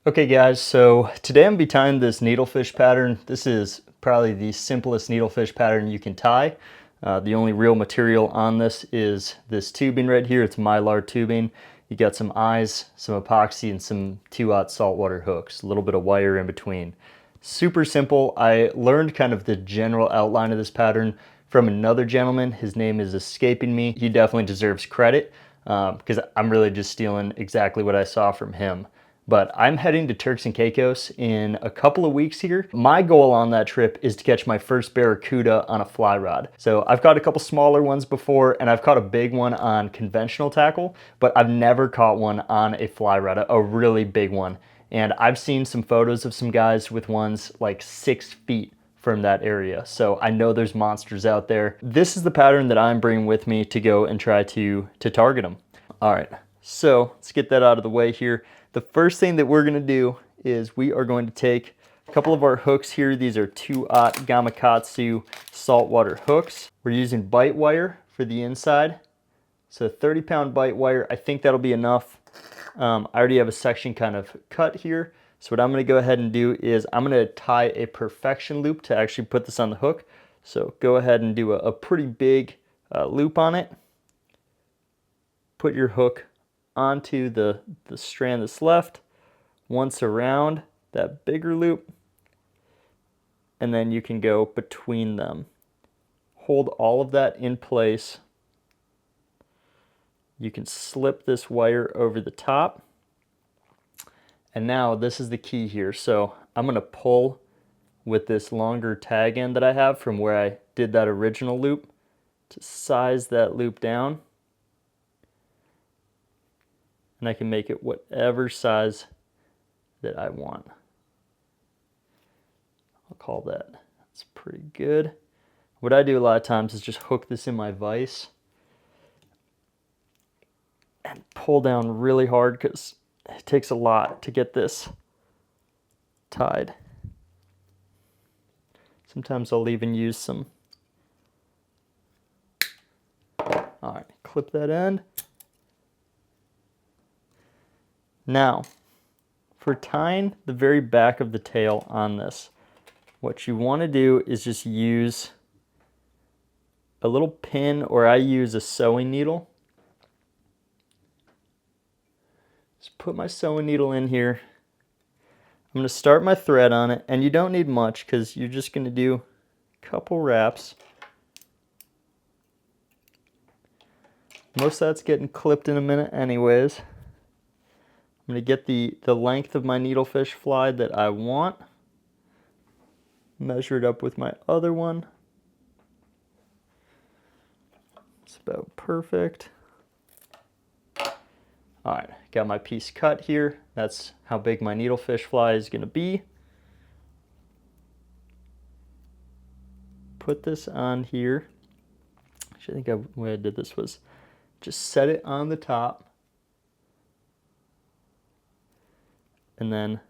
Okay guys, so today I'm gonna be tying this needlefish pattern. This is probably the simplest needlefish pattern you can tie. The only real material on this is this tubing right here. It's Mylar tubing. You got some eyes, some epoxy, and some 2/0 saltwater hooks. A little bit of wire in between. Super simple. I learned kind of the general outline of this pattern from another gentleman. His name is escaping me. He definitely deserves credit because I'm really just stealing exactly what I saw from him. But I'm heading to Turks and Caicos in a couple of weeks here. My goal on that trip is to catch my first Barracuda on a fly rod. So I've caught a couple smaller ones before, and I've caught a big one on conventional tackle, but I've never caught one on a fly rod, a really big one. And I've seen some photos of some guys with ones like 6 feet from that area. So I know there's monsters out there. This is the pattern that I'm bringing with me to go and try to target them. All right, so let's get that out of the way here. The first thing that we're gonna do is we are going to take a couple of our hooks here. These are 2/0 Gamakatsu saltwater hooks. We're using bite wire for the inside. So 30-pound bite wire, I think that'll be enough. I already have a section kind of cut here. So what I'm gonna go ahead and do is I'm gonna tie a perfection loop to actually put this on the hook. So go ahead and do a pretty big loop on it. Put your hook onto the strand that's left, once around that bigger loop, and then you can go between them. Hold all of that in place. You can slip this wire over the top. And now this is the key here. So I'm gonna pull with this longer tag end that I have from where I did that original loop to size that loop down. And I can make it whatever size that I want. I'll call that. That's pretty good. What I do a lot of times is just hook this in my vise and pull down really hard because it takes a lot to get this tied. Sometimes I'll even use some. All right, clip that end. Now, for tying the very back of the tail on this, what you want to do is just use a little pin, or I use a sewing needle. Just put my sewing needle in here. I'm going to start my thread on it, and you don't need much because you're just going to do a couple wraps. Most of that's getting clipped in a minute anyways. I'm going to get the length of my needlefish fly that I want. Measure it up with my other one. It's about perfect. All right, got my piece cut here. That's how big my needlefish fly is going to be. Put this on here. Actually, I think the way I did this was just set it on the top. And then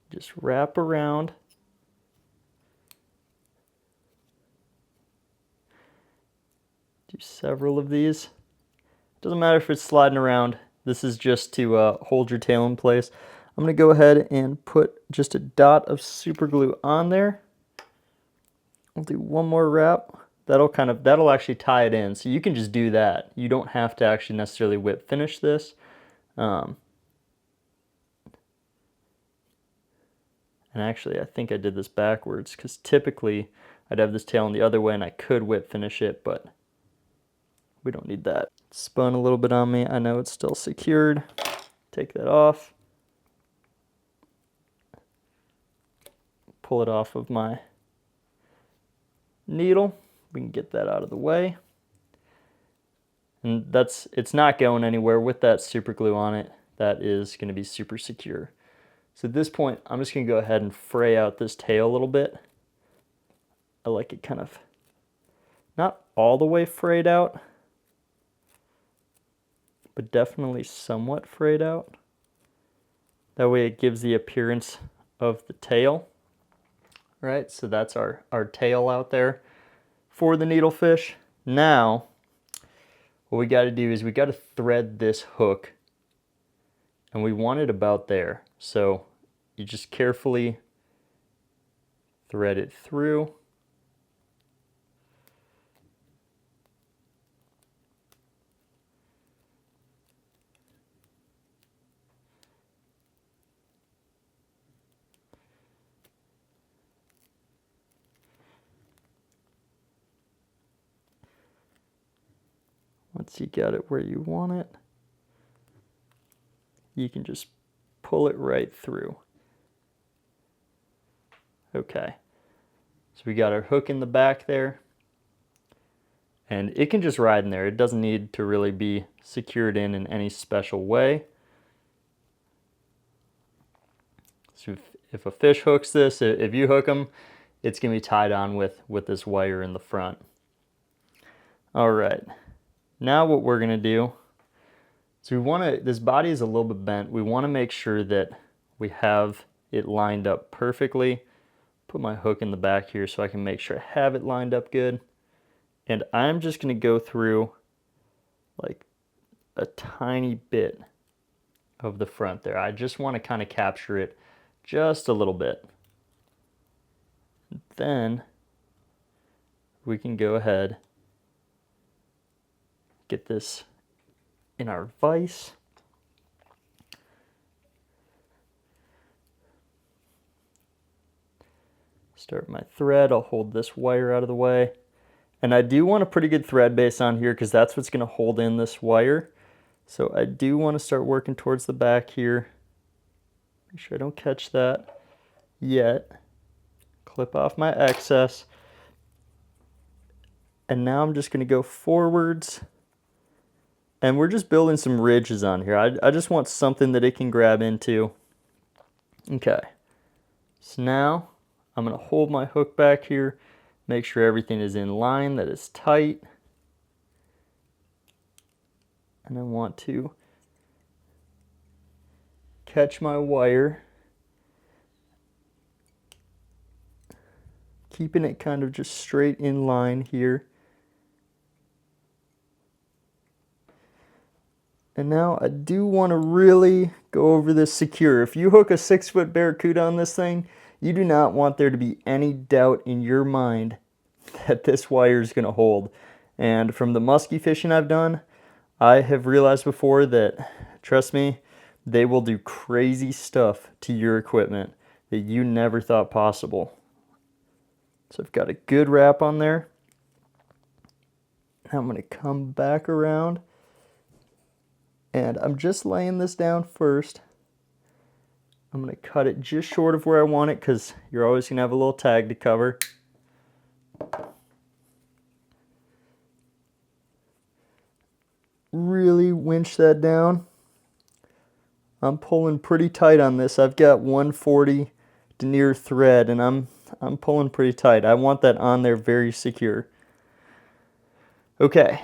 just wrap around. Do several of these. Doesn't matter if it's sliding around. This is just to hold your tail in place. I'm going to go ahead and put just a dot of super glue on there. I'll do one more wrap. That'll actually tie it in. So you can just do that. You don't have to actually necessarily whip finish this. And actually, I think I did this backwards because typically I'd have this tail on the other way and I could whip finish it, but we don't need that. It spun a little bit on me. I know it's still secured. Take that off. Pull it off of my needle. We can get that out of the way. And it's not going anywhere with that super glue on it. That is going to be super secure. So at this point, I'm just going to go ahead and fray out this tail a little bit. I like it kind of not all the way frayed out, but definitely somewhat frayed out. That way it gives the appearance of the tail. Right, so that's our tail out there for the needlefish. Now, what we got to do is we got to thread this hook and we want it about there. So you just carefully thread it through. Once you got it where you want it, you can just pull it right through. Okay, so we got our hook in the back there, and it can just ride in there. It doesn't need to really be secured in any special way. So if a fish hooks this, if you hook them, it's gonna be tied on with this wire in the front. All right, now what we're gonna do, so we wanna, this body is a little bit bent. We wanna make sure that we have it lined up perfectly. Put my hook in the back here so I can make sure I have it lined up good. And I'm just gonna go through like a tiny bit of the front there. I just wanna kind of capture it just a little bit. Then we can go ahead, get this in our vise. Start my thread. I'll hold this wire out of the way. And I do want a pretty good thread base on here because that's what's going to hold in this wire. So I do want to start working towards the back here. Make sure I don't catch that yet. Clip off my excess. And now I'm just going to go forwards. And we're just building some ridges on here. I just want something that it can grab into. Okay. So now I'm going to hold my hook back here. Make sure everything is in line, that is tight. And I want to catch my wire, keeping it kind of just straight in line here. And now I do want to really go over this secure. If you hook a 6-foot Barracuda on this thing, you do not want there to be any doubt in your mind that this wire is going to hold. And from the musky fishing I've done, I have realized before that, trust me, they will do crazy stuff to your equipment that you never thought possible. So I've got a good wrap on there. Now I'm going to come back around, and I'm just laying this down first. I'm going to cut it just short of where I want it because you're always going to have a little tag to cover. Really winch that down. I'm pulling pretty tight on this. I've got 140 denier thread, and I'm pulling pretty tight. I want that on there very secure. Okay,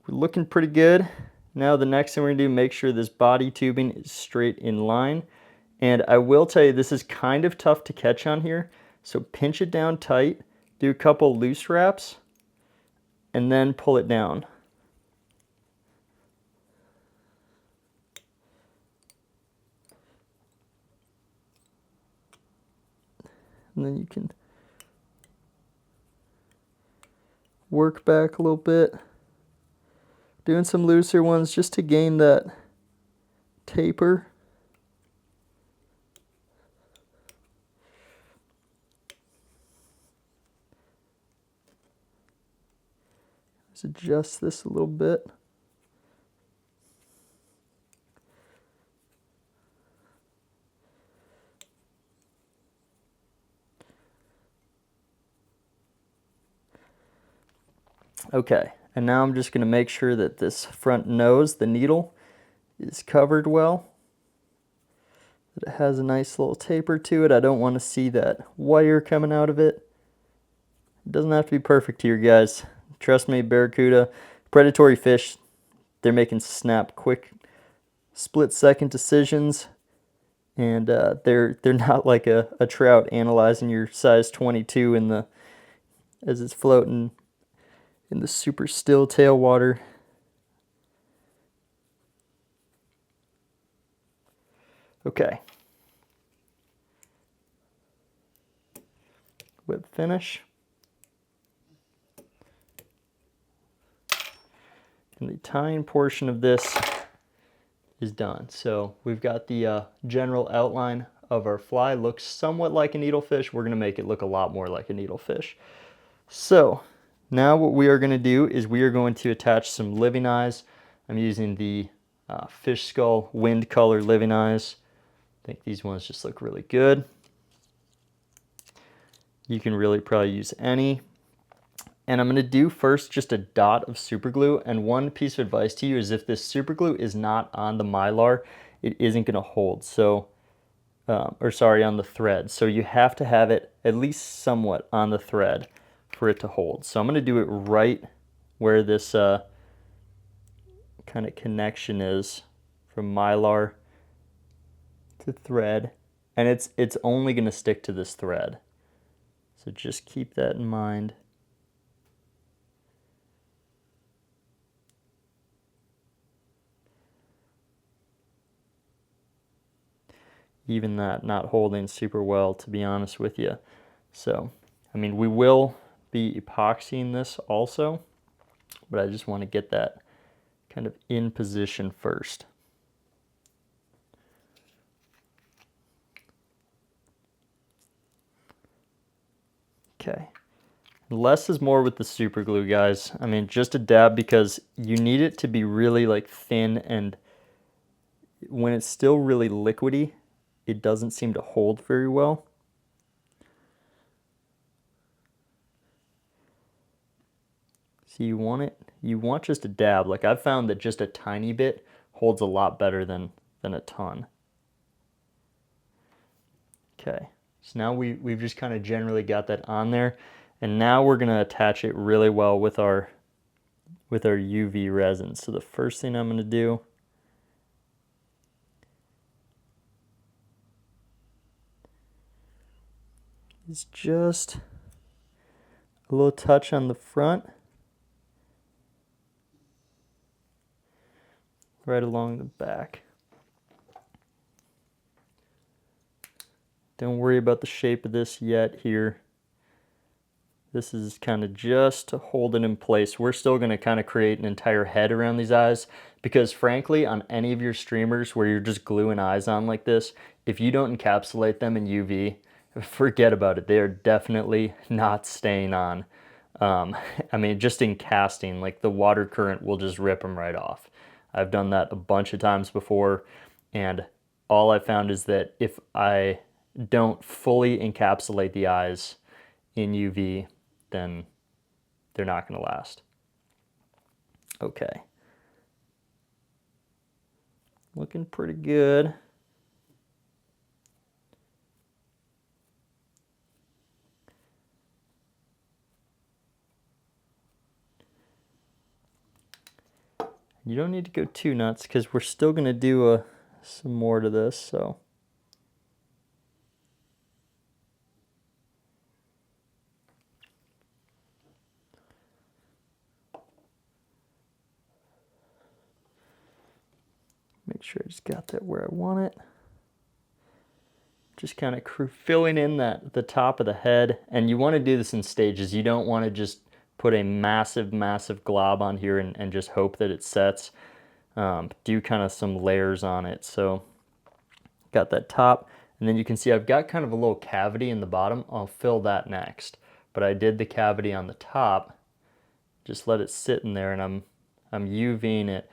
we're looking pretty good. Now the next thing we're gonna do, make sure this body tubing is straight in line. And I will tell you, this is kind of tough to catch on here. So pinch it down tight, do a couple loose wraps, and then pull it down. And then you can work back a little bit. Doing some looser ones just to gain that taper. Let's adjust this a little bit. Okay, and now I'm just going to make sure that this front nose, the needle, is covered well. That it has a nice little taper to it. I don't want to see that wire coming out of it. It doesn't have to be perfect here, guys. Trust me, Barracuda, predatory fish, they're making snap, quick, split-second decisions. And they're not like a trout analyzing your size 22 in the as it's floating in the super still tailwater. Okay. Whip finish. And the tying portion of this is done. So we've got the general outline of our fly. Looks somewhat like a needlefish. We're going to make it look a lot more like a needlefish. So now what we are going to do is we are going to attach some living eyes. I'm using the fish skull wind color living eyes. I think these ones just look really good. You can really probably use any. And I'm going to do first just a dot of super glue. And one piece of advice to you is if this super glue is not on the Mylar, it isn't going to hold. So, on the thread. So you have to have it at least somewhat on the thread for it to hold. So I'm going to do it right where this kind of connection is from Mylar to thread. And it's only going to stick to this thread. So just keep that in mind. Even that not holding super well, to be honest with you. So, I mean, we will be epoxying this also, but I just want to get that kind of in position first. Okay. Less is more with the super glue, guys. I mean, just a dab because you need it to be really like thin, and when it's still really liquidy, it doesn't seem to hold very well. So you want just a dab. Like I've found that just a tiny bit holds a lot better than a ton. Okay, so now we've just kind of generally got that on there, and now we're gonna attach it really well with our UV resin. So the first thing I'm gonna do is just a little touch on the front, right along the back. Don't worry about the shape of this yet here. This is kind of just to hold it in place. We're still going to kind of create an entire head around these eyes because frankly, on any of your streamers where you're just gluing eyes on like this, if you don't encapsulate them in UV, forget about it. They are definitely not staying on. I mean, just in casting, like the water current will just rip them right off. I've done that a bunch of times before, and all I found is that if I don't fully encapsulate the eyes in UV, then they're not going to last. Okay. Looking pretty good. You don't need to go too nuts because we're still going to do some more to this, so. Make sure I just got that where I want it. Just kind of filling in the top of the head, and you want to do this in stages. You don't want to just put a massive glob on here and just hope that it sets. Do kind of some layers on it. So got that top, and then you can see I've got kind of a little cavity in the bottom. I'll fill that next, but I did the cavity on the top. Just let it sit in there, and I'm UVing it.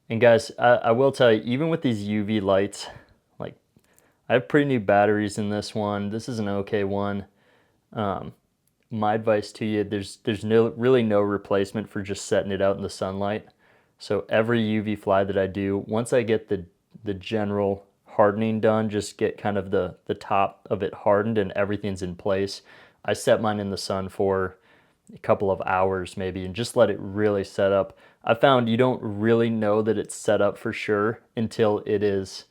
And guys, I will tell you, even with these UV lights, like I have pretty new batteries in this one. This is an okay one. My advice to you, there's really no replacement for just setting it out in the sunlight. So every UV fly that I do, once I get the general hardening done, just get kind of the top of it hardened and everything's in place, I set mine in the sun for a couple of hours maybe and just let it really set up. I found you don't really know that it's set up for sure until it is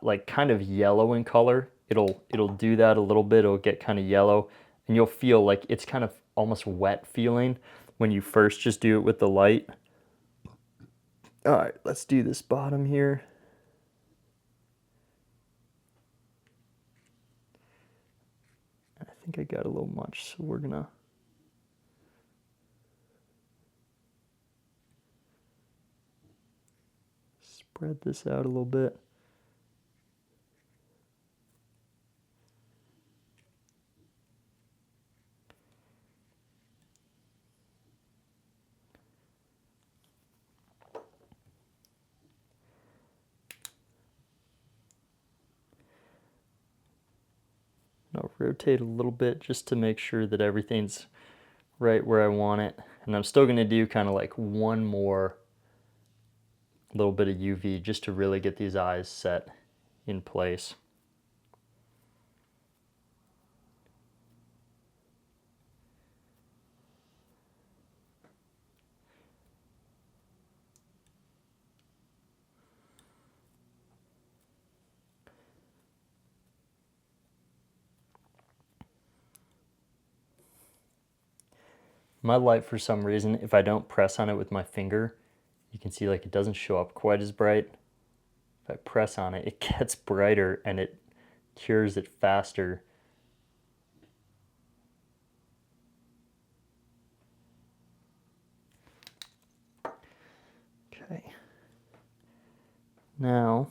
like kind of yellow in color. It'll do that a little bit. It'll get kind of yellow, and you'll feel like it's kind of almost wet feeling when you first just do it with the light. All right, let's do this bottom here. think I got a little much, so we're gonna spread this out a little bit. I'll rotate a little bit just to make sure that everything's right where I want it. And I'm still gonna do kind of like one more little bit of UV just to really get these eyes set in place. My light, for some reason, if I don't press on it with my finger, you can see like it doesn't show up quite as bright. If I press on it, it gets brighter and it cures it faster. Okay. Now,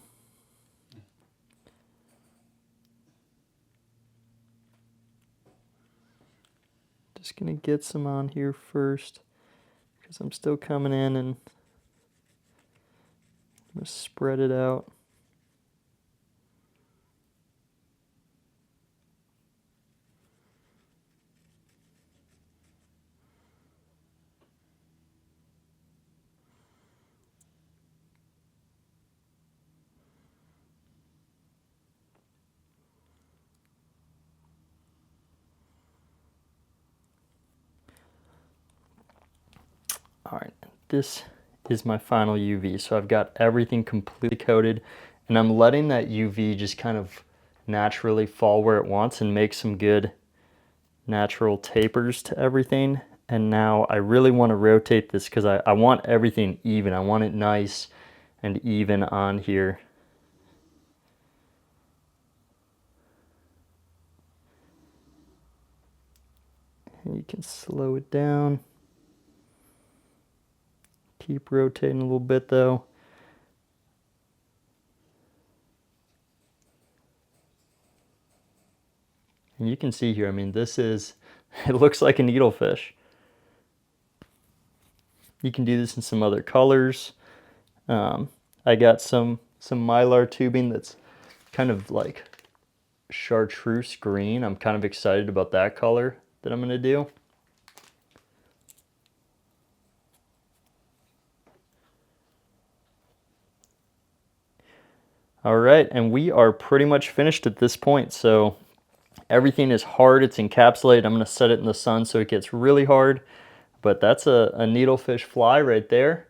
just gonna get some on here first because I'm still coming in, and I'm gonna spread it out. All right, this is my final UV. So I've got everything completely coated, and I'm letting that UV just kind of naturally fall where it wants and make some good natural tapers to everything. And now I really want to rotate this because I want everything even. I want it nice and even on here. And you can slow it down. Keep rotating a little bit though. And you can see here, I mean, this is, it looks like a needlefish. You can do this in some other colors. I got some mylar tubing that's kind of like chartreuse green. I'm kind of excited about that color that I'm gonna do. All right, and we are pretty much finished at this point. So everything is hard, it's encapsulated. I'm gonna set it in the sun so it gets really hard, but that's a needlefish fly right there.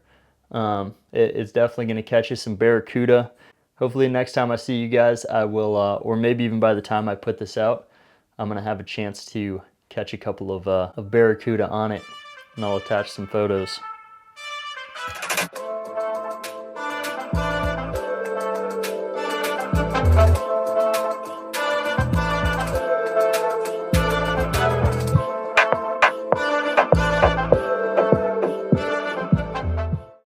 It's definitely gonna catch you some barracuda. Hopefully next time I see you guys, I will, or maybe even by the time I put this out, I'm gonna have a chance to catch a couple of barracuda on it, and I'll attach some photos.